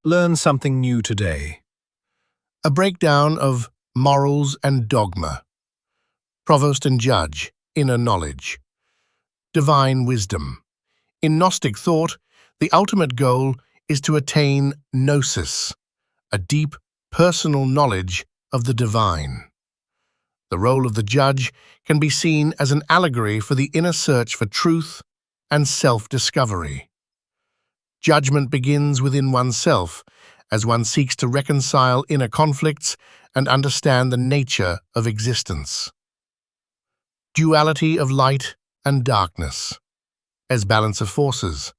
Learn something new today. A breakdown of morals and dogma. Provost and Judge, inner knowledge. Divine wisdom. In Gnostic thought, the ultimate goal is to attain gnosis, a deep, personal knowledge of the divine. The role of the judge can be seen as an allegory for the inner search for truth and self-discovery. Judgment begins within oneself as one seeks to reconcile inner conflicts and understand the nature of existence. Duality of light and darkness. As balance of forces,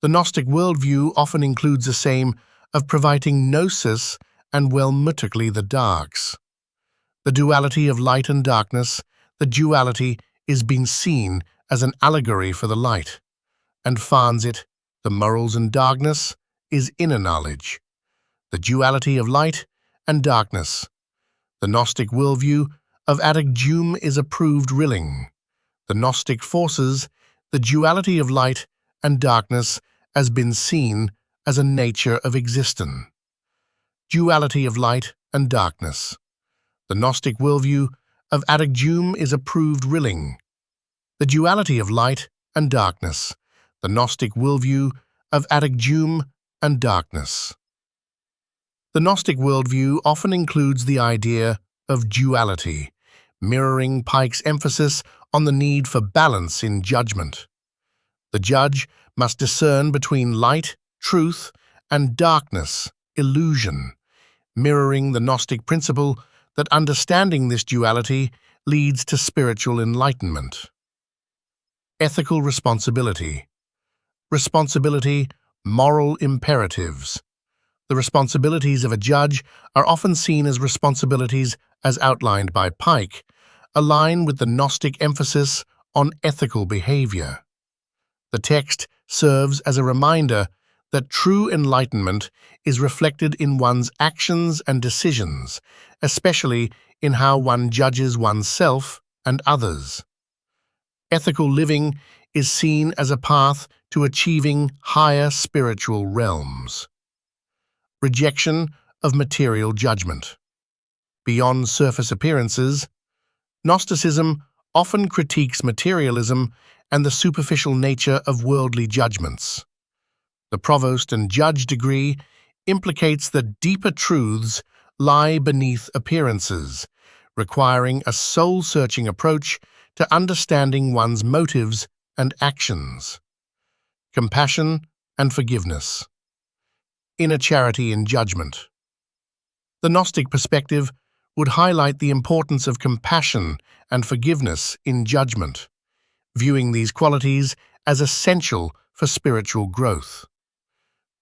the Gnostic worldview often includes the same of providing gnosis and well-mutically the darks. The duality of light and darkness, the duality is being seen as an allegory for the light, and finds it, the morals and darkness, is inner knowledge. The duality of light and darkness. The Gnostic worldview of allegorical is approved rilling. The Gnostic forces, the duality of light and darkness has been seen as a nature of existence. Duality of light and darkness. The Gnostic worldview of allegorical is approved rilling. The duality of light and darkness. The Gnostic worldview of allegorical and darkness. The Gnostic worldview often includes the idea of duality, mirroring PIKE's emphasis on the need for balance in judgment. The judge must discern between light, truth, and darkness, illusion, mirroring the Gnostic principle that understanding this duality leads to spiritual enlightenment. Ethical responsibility. Responsibility, moral imperatives. The responsibilities of a judge are often seen as responsibilities as outlined by PIKE, align with the Gnostic emphasis on ethical behavior. The text serves as a reminder that true enlightenment is reflected in one's actions and decisions, especially in how one judges oneself and others. Ethical living is seen as a path to achieving higher spiritual realms. Rejection of material judgment. Beyond surface appearances, Gnosticism often critiques materialism and the superficial nature of worldly judgments. The Provost and Judge degree implicates that deeper truths lie beneath appearances, requiring a soul-searching approach to understanding one's motives and actions. Compassion and forgiveness. Inner charity in judgment. The Gnostic perspective would highlight the importance of compassion and forgiveness in judgment, viewing these qualities as essential for spiritual growth.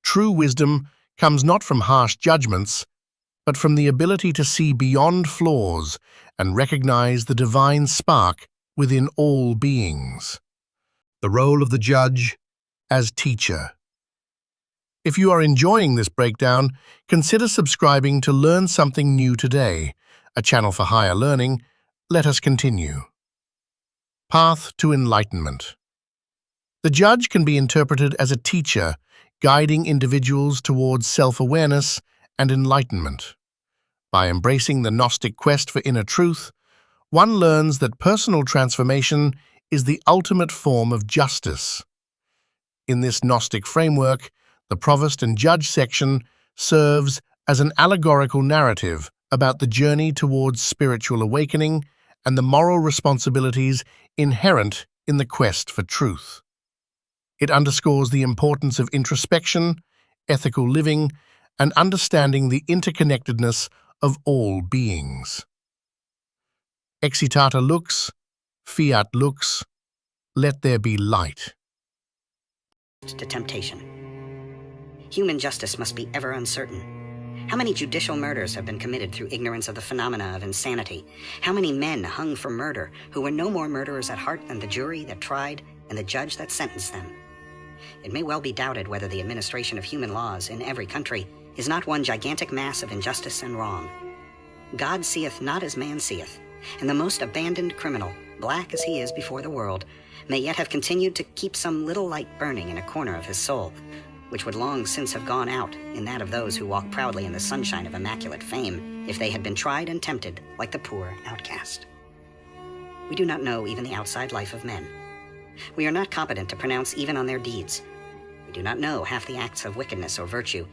True wisdom comes not from harsh judgments, but from the ability to see beyond flaws and recognize the divine spark within all beings. The role of the judge as teacher. If you are enjoying this breakdown, consider subscribing to learn something new today, a channel for higher learning. Let us continue. Path to enlightenment. The judge can be interpreted as a teacher, guiding individuals towards self-awareness and enlightenment. By embracing the Gnostic quest for inner truth, one learns that personal transformation is the ultimate form of justice. In this Gnostic framework, the Provost and Judge section serves as an allegorical narrative about the journey towards spiritual awakening and the moral responsibilities inherent in the quest for truth. It underscores the importance of introspection, ethical living, and understanding the interconnectedness of all beings. Excitata Lux, Fiat Lux, let there be light. To temptation. Human justice must be ever uncertain. How many judicial murders have been committed through ignorance of the phenomena of insanity? How many men hung for murder who were no more murderers at heart than the jury that tried and the judge that sentenced them? It may well be doubted whether the administration of human laws in every country is not one gigantic mass of injustice and wrong. God seeth not as man seeth, and the most abandoned criminal, black as he is before the world, may yet have continued to keep some little light burning in a corner of his soul, which would long since have gone out in that of those who walk proudly in the sunshine of immaculate fame, if they had been tried and tempted like the poor outcast. We do not know even the outside life of men. We are not competent to pronounce even on their deeds. We do not know half the acts of wickedness or virtue,